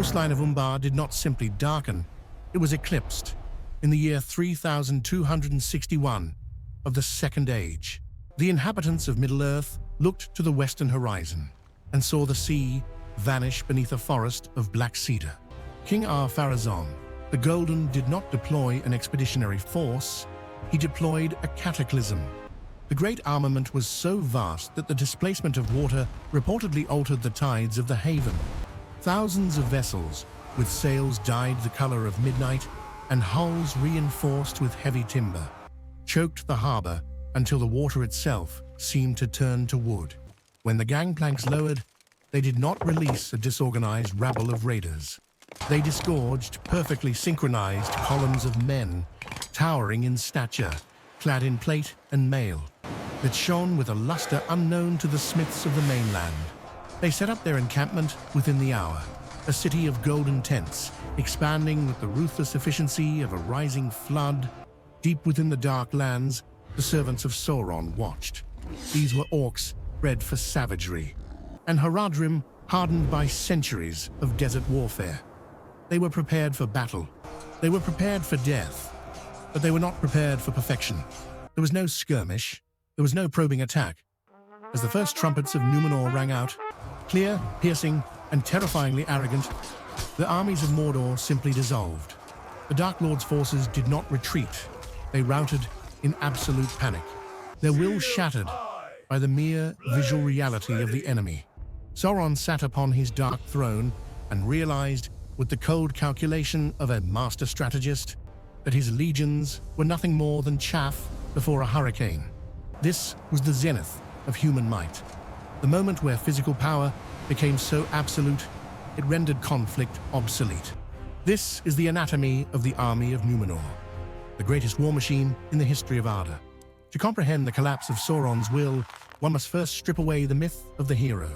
coastline of Umbar did not simply darken, it was eclipsed in the year 3261 of the Second Age. The inhabitants of Middle-earth looked to the western horizon and saw the sea vanish beneath a forest of black cedar. King Ar-Pharazôn the Golden did not deploy an expeditionary force, he deployed a cataclysm. The great armament was so vast that the displacement of water reportedly altered the tides of the haven. Thousands of vessels, with sails dyed the color of midnight and hulls reinforced with heavy timber, choked the harbor until the water itself seemed to turn to wood. When the gangplanks lowered, they did not release a disorganized rabble of raiders. They disgorged perfectly synchronized columns of men, towering in stature, clad in plate and mail, that shone with a luster unknown to the smiths of the mainland. They set up their encampment within the hour, a city of golden tents, expanding with the ruthless efficiency of a rising flood. Deep within the dark lands, the servants of Sauron watched. These were orcs bred for savagery, and Haradrim hardened by centuries of desert warfare. They were prepared for battle. They were prepared for death, but they were not prepared for perfection. There was no skirmish. There was no probing attack. As the first trumpets of Numenor rang out, clear, piercing, and terrifyingly arrogant, the armies of Mordor simply dissolved. The Dark Lord's forces did not retreat. They routed in absolute panic, their will shattered by the mere visual reality of the enemy. Sauron sat upon his dark throne and realized, with the cold calculation of a master strategist, that his legions were nothing more than chaff before a hurricane. This was the zenith of human might, the moment where physical power became so absolute it rendered conflict obsolete. This is the anatomy of the Army of Númenor, the greatest war machine in the history of Arda. To comprehend the collapse of Sauron's will, one must first strip away the myth of the hero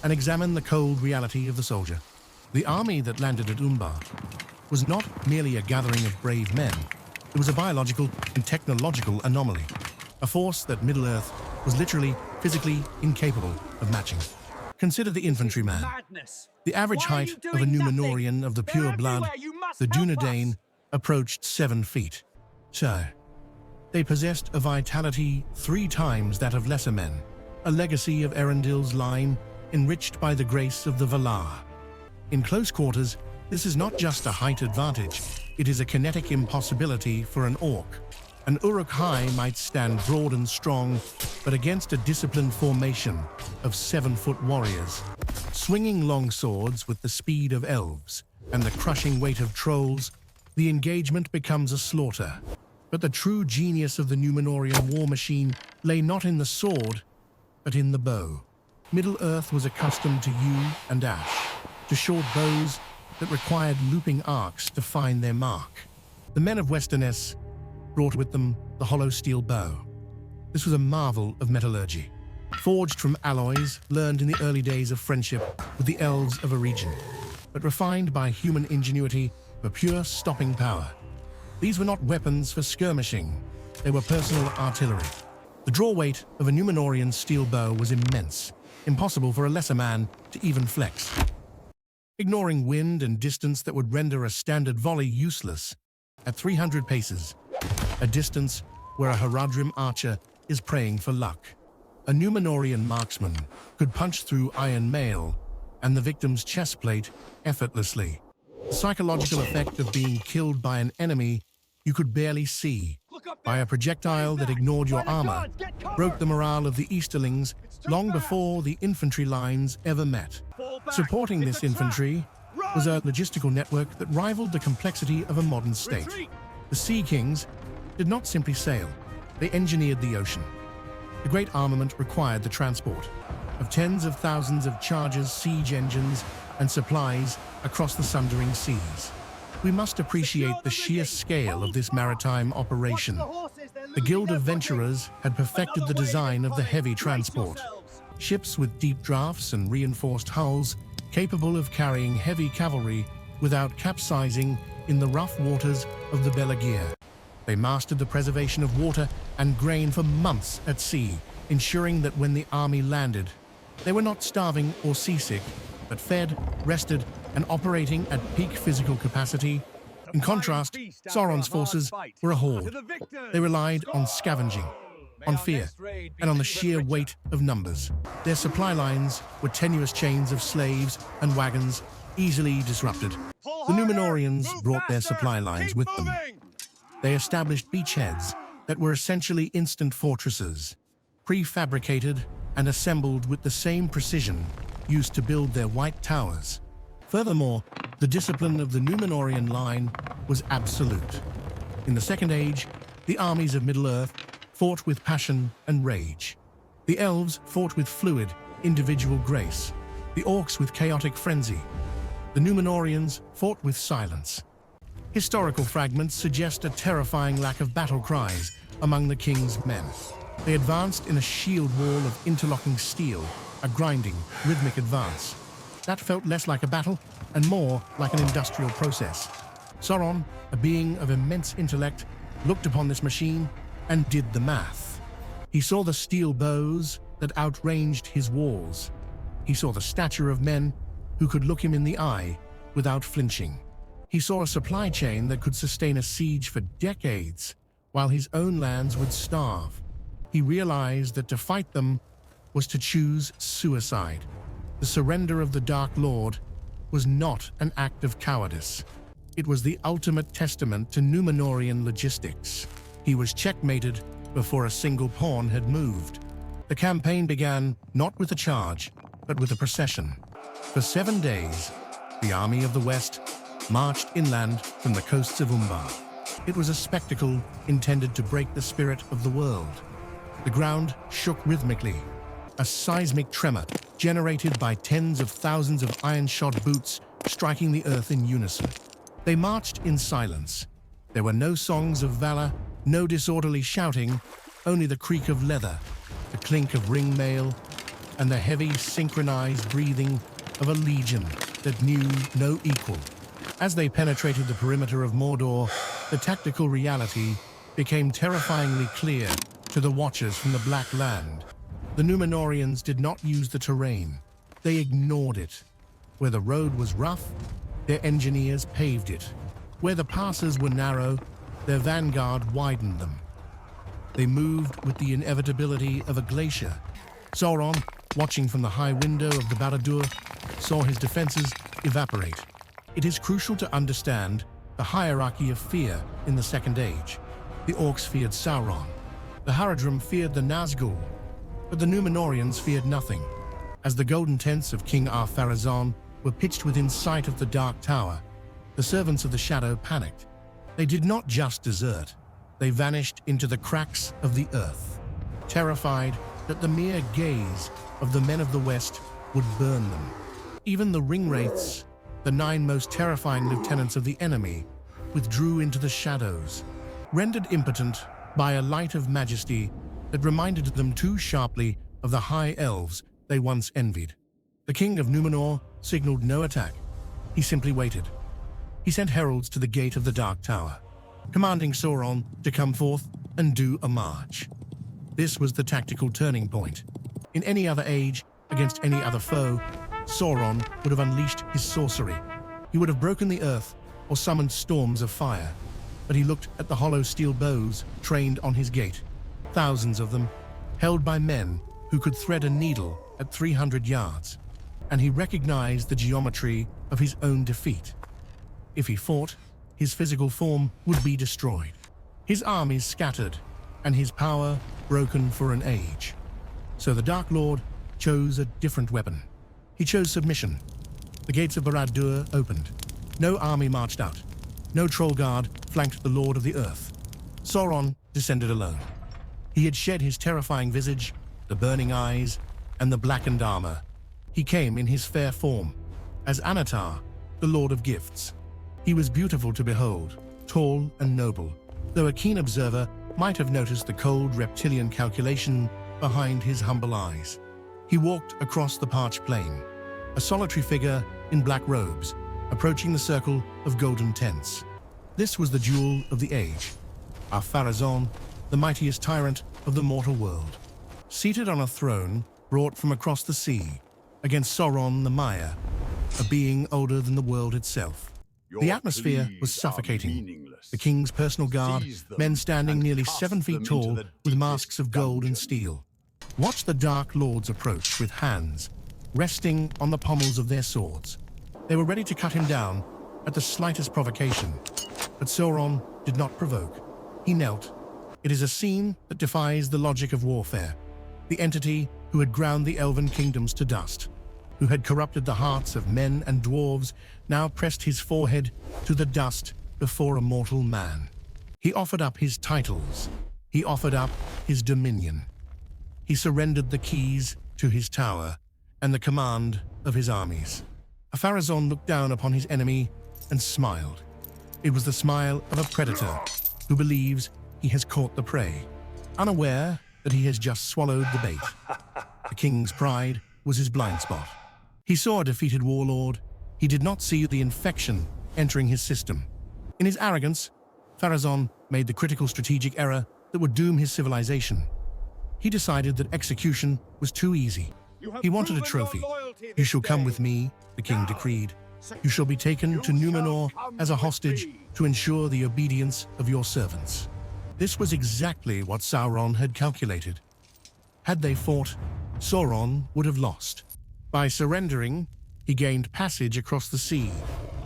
and examine the cold reality of the soldier. The army that landed at Umbar was not merely a gathering of brave men. It was a biological and technological anomaly, a force that Middle-earth was literally, physically incapable of matching. Consider the infantryman. The average height of a Numenorean of the pure blood, the Dúnedain, approached 7 feet. So, they possessed a vitality 3 times that of lesser men, a legacy of Erendil's line enriched by the grace of the Valar. In close quarters, this is not just a height advantage, it is a kinetic impossibility for an orc. An Uruk-hai might stand broad and strong, but against a disciplined formation of 7-foot warriors, swinging long swords with the speed of elves and the crushing weight of trolls, the engagement becomes a slaughter. But the true genius of the Numenorian war machine lay not in the sword, but in the bow. Middle-earth was accustomed to yew and ash, to short bows that required looping arcs to find their mark. The men of Westernesse brought with them the hollow steel bow. This was a marvel of metallurgy, forged from alloys learned in the early days of friendship with the elves of a region, but refined by human ingenuity for pure stopping power. These were not weapons for skirmishing, they were personal artillery. The draw weight of a Numenorian steel bow was immense, impossible for a lesser man to even flex. Ignoring wind and distance that would render a standard volley useless, at 300 paces, a distance where a Haradrim archer is praying for luck. A Numenorian marksman could punch through iron mail and the victim's chest plate effortlessly. The psychological effect of being killed by an enemy you could barely see, by a projectile that ignored your armor, broke the morale of the Easterlings long before the infantry lines ever met. Supporting this infantry was a logistical network that rivaled the complexity of a modern state. The Sea Kings did not simply sail, they engineered the ocean. The great armament required the transport of tens of thousands of chargers, siege engines, and supplies across the sundering seas. We must appreciate the sheer scale of this maritime operation. The Guild of Venturers had perfected the design of the heavy transport. Ships with deep drafts and reinforced hulls, capable of carrying heavy cavalry without capsizing in the rough waters of the Belagir. They mastered the preservation of water and grain for months at sea, ensuring that when the army landed, they were not starving or seasick, but fed, rested, and operating at peak physical capacity. In contrast, Sauron's forces were a horde. They relied on scavenging, on fear, and on the sheer weight of numbers. Their supply lines were tenuous chains of slaves and wagons, easily disrupted. The Numenorians brought their supply lines with them. They established beachheads that were essentially instant fortresses, prefabricated and assembled with the same precision used to build their white towers. Furthermore, the discipline of the Numenorean line was absolute. In the Second Age, the armies of Middle-earth fought with passion and rage. The elves fought with fluid, individual grace. The orcs with chaotic frenzy. The Numenorians fought with silence. Historical fragments suggest a terrifying lack of battle cries among the king's men. They advanced in a shield wall of interlocking steel, a grinding, rhythmic advance. That felt less like a battle and more like an industrial process. Sauron, a being of immense intellect, looked upon this machine and did the math. He saw the steel bows that outranged his walls. He saw the stature of men who could look him in the eye without flinching. He saw a supply chain that could sustain a siege for decades, while his own lands would starve. He realized that to fight them was to choose suicide. The surrender of the Dark Lord was not an act of cowardice. It was the ultimate testament to Numenorean logistics. He was checkmated before a single pawn had moved. The campaign began not with a charge, but with a procession. For 7 days, the Army of the West marched inland from the coasts of Umbar. It was a spectacle intended to break the spirit of the world. The ground shook rhythmically, a seismic tremor generated by tens of thousands of iron-shod boots striking the earth in unison. They marched in silence. There were no songs of valor, no disorderly shouting, only the creak of leather, the clink of ring mail, and the heavy, synchronized breathing of a legion that knew no equal. As they penetrated the perimeter of Mordor, the tactical reality became terrifyingly clear to the watchers from the Black Land. The Numenorians did not use the terrain. They ignored it. Where the road was rough, their engineers paved it. Where the passes were narrow, their vanguard widened them. They moved with the inevitability of a glacier. Sauron, watching from the high window of the Barad-dur, saw his defenses evaporate. It is crucial to understand the hierarchy of fear in the Second Age. The orcs feared Sauron. The Haradrim feared the Nazgul. But the Numenorians feared nothing. As the golden tents of King Ar-Pharazôn were pitched within sight of the Dark Tower, the servants of the Shadow panicked. They did not just desert. They vanished into the cracks of the earth, terrified that the mere gaze of the men of the West would burn them. Even the ringwraiths, the 9 most terrifying lieutenants of the enemy, withdrew into the shadows, rendered impotent by a light of majesty that reminded them too sharply of the high elves they once envied. The king of Numenor signaled no attack. He simply waited. He sent heralds to the gate of the Dark Tower, commanding Sauron to come forth and do a march. This was the tactical turning point. In any other age, against any other foe, Sauron would have unleashed his sorcery. He would have broken the earth or summoned storms of fire. But he looked at the hollow steel bows trained on his gate, thousands of them, held by men who could thread a needle at 300 yards, and he recognized the geometry of his own defeat. If he fought, his physical form would be destroyed, his armies scattered, and his power broken for an age. So the Dark Lord chose a different weapon. He chose submission. The gates of Barad-dur opened. No army marched out. No troll guard flanked the Lord of the Earth. Sauron descended alone. He had shed his terrifying visage, the burning eyes, and the blackened armor. He came in his fair form, as Anatar, the Lord of Gifts. He was beautiful to behold, tall and noble, though a keen observer might have noticed the cold reptilian calculation behind his humble eyes. He walked across the parched plain, a solitary figure in black robes, approaching the circle of golden tents. This was the jewel of the age, Ar-Pharazôn, the mightiest tyrant of the mortal world. Seated on a throne brought from across the sea, against Sauron the Mire, a being older than the world itself. The atmosphere was suffocating. The king's personal guard, men standing nearly 7 feet tall with masks of gold and steel. Watch the Dark Lords approach with hands resting on the pommels of their swords. They were ready to cut him down at the slightest provocation. But Sauron did not provoke. He knelt. It is a scene that defies the logic of warfare. The entity who had ground the elven kingdoms to dust, who had corrupted the hearts of men and dwarves, now pressed his forehead to the dust before a mortal man. He offered up his titles. He offered up his dominion. He surrendered the keys to his tower and the command of his armies. Ar-Pharazôn looked down upon his enemy and smiled. It was the smile of a predator who believes he has caught the prey, unaware that he has just swallowed the bait. The king's pride was his blind spot. He saw a defeated warlord. He did not see the infection entering his system. In his arrogance, Pharazôn made the critical strategic error that would doom his civilization. He decided that execution was too easy. He wanted a trophy. "You shall come with me," the king decreed. "You shall be taken to Numenor as a hostage to ensure the obedience of your servants." This was exactly what Sauron had calculated. Had they fought, Sauron would have lost. By surrendering, he gained passage across the sea,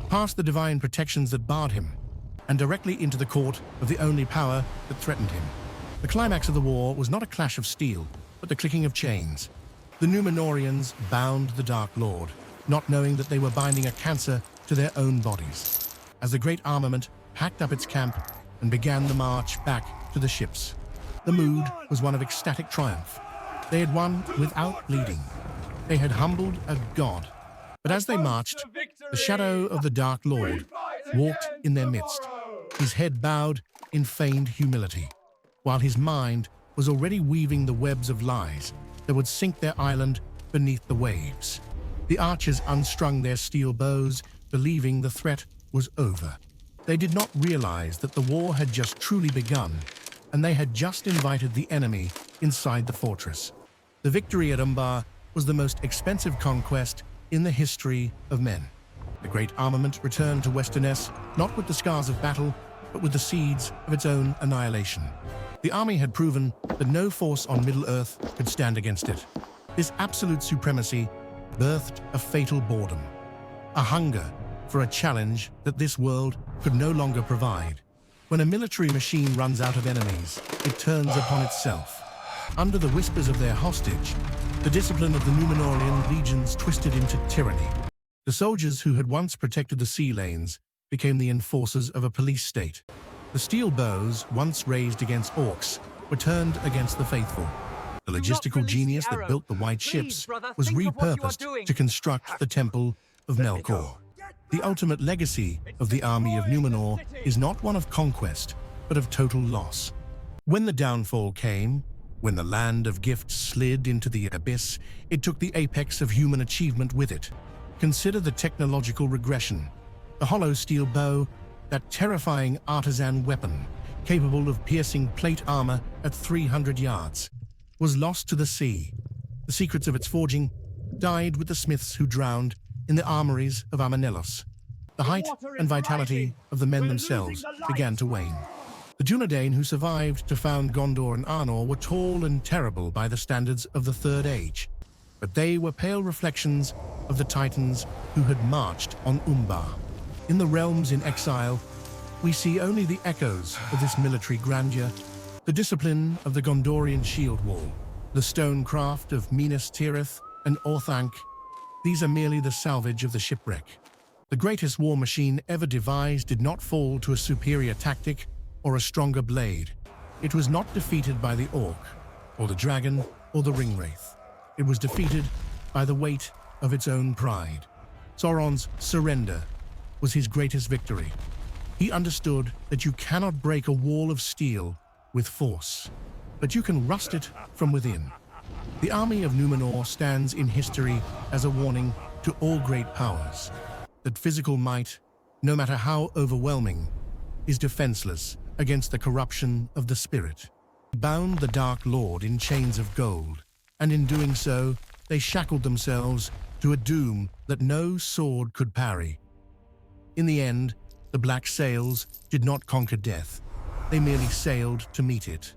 past the divine protections that barred him, and directly into the court of the only power that threatened him. The climax of the war was not a clash of steel, but the clicking of chains. The Numenorians bound the Dark Lord, not knowing that they were binding a cancer to their own bodies. As the great armament packed up its camp and began the march back to the ships, the mood was one of ecstatic triumph. They had won without bleeding. They had humbled a god. But as they marched, the shadow of the Dark Lord walked in their midst, his head bowed in feigned humility, while his mind was already weaving the webs of lies that would sink their island beneath the waves. The archers unstrung their steel bows, believing the threat was over. They did not realize that the war had just truly begun, and they had just invited the enemy inside the fortress. The victory at Umbar was the most expensive conquest in the history of men. The great armament returned to Westernesse, not with the scars of battle, but with the seeds of its own annihilation. The army had proven that no force on Middle-earth could stand against it. This absolute supremacy birthed a fatal boredom, a hunger for a challenge that this world could no longer provide. When a military machine runs out of enemies, it turns upon itself. Under the whispers of their hostage, the discipline of the Numenorian legions twisted into tyranny. The soldiers who had once protected the sea lanes became the enforcers of a police state. The steel bows, once raised against orcs, were turned against the faithful. The logistical genius that built the white ships was repurposed to construct the Temple of Melkor. The ultimate legacy of the Army of Númenor is not one of conquest, but of total loss. When the downfall came, when the land of gifts slid into the abyss, it took the apex of human achievement with it. Consider the technological regression. The hollow steel bow, that terrifying artisan weapon, capable of piercing plate armor at 300 yards, was lost to the sea. The secrets of its forging died with the smiths who drowned in the armories of Armanelos. The height and vitality of the men themselves began to wane. The Dúnedain who survived to found Gondor and Arnor were tall and terrible by the standards of the Third Age, but they were pale reflections of the titans who had marched on Umbar. In the realms in exile, we see only the echoes of this military grandeur, the discipline of the Gondorian shield wall, the stone craft of Minas Tirith and Orthanc. These are merely the salvage of the shipwreck. The greatest war machine ever devised did not fall to a superior tactic or a stronger blade. It was not defeated by the orc, or the dragon, or the ringwraith. It was defeated by the weight of its own pride. Sauron's surrender was his greatest victory. He understood that you cannot break a wall of steel with force, but you can rust it from within. The Army of Númenor stands in history as a warning to all great powers that physical might, no matter how overwhelming, is defenseless against the corruption of the spirit. They bound the Dark Lord in chains of gold, and in doing so, they shackled themselves to a doom that no sword could parry. In the end, the black sails did not conquer death. They merely sailed to meet it.